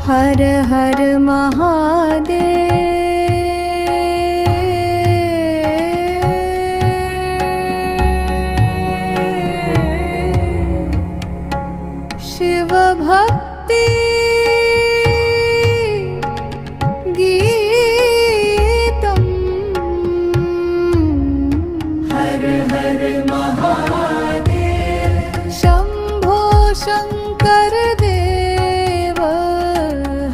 हर हर महादेव। शिव भक्ति गीतम्। हर हर महादेव। शंभो शंकर देव।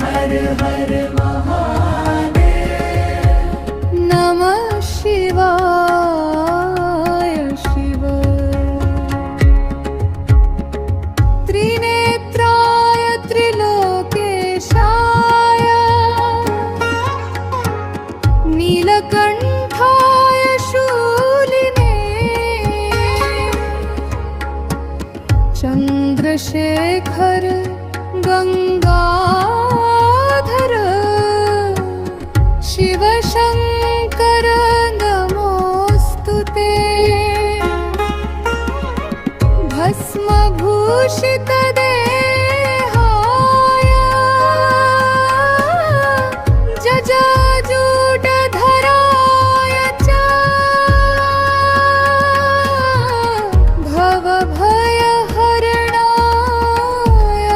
हर हर महादेव। नमः शिवाय शिव। त्रिनेत्राय त्रिलोकेशाय नीलकंठाय शूलिने चंद्रशेखर गंगाधर शिव शंकर नमोस्तुते। भस्मभूषित देहाय जटाजूटधराय च भवभयहरणाय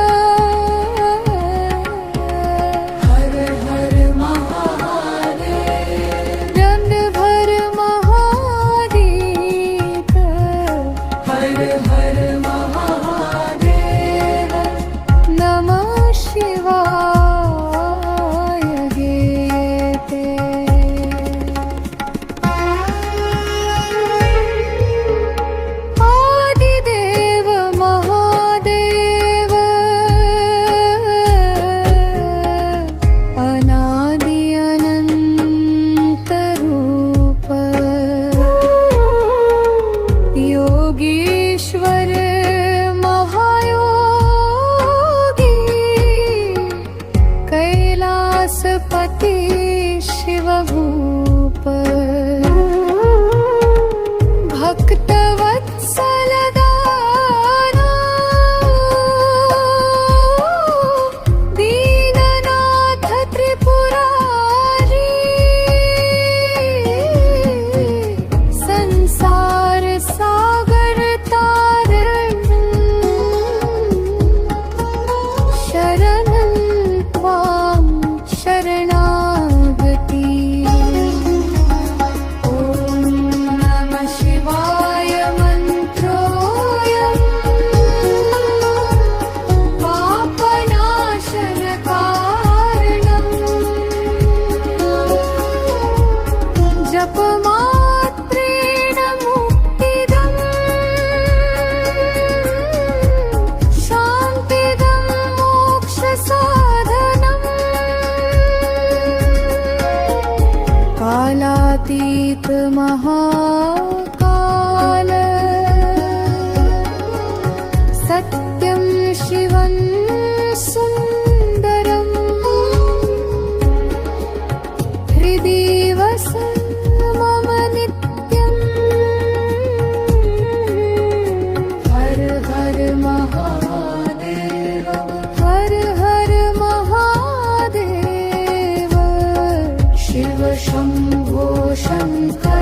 हर हर महादेव। दंडभर महादीप। हर हर महादेव। नमः शिवाय गीते। आदिदेव महादेव। अनादि अनंत रूप। योगीश्वर महायोगी। कैलासपति शिवभूप। भक्तवत्सल दाना। दीननाथ त्रिपुरारी। संसार सागर तारण। शरणं त्वां शरणागति। ॐ नमः शिवाय मन्त्रोऽयं पापनाशनकारणम्। जपमात्रेण मुक्तिदम्। शान्तिदं मोक्षसाधनम्। कालातीत महाकाल। सत्यं शिवं सुन्दरम्। हृदि वस मम नित्यम्। हर हर महादेव। हर हर महादेव। शिव शंभो शंकर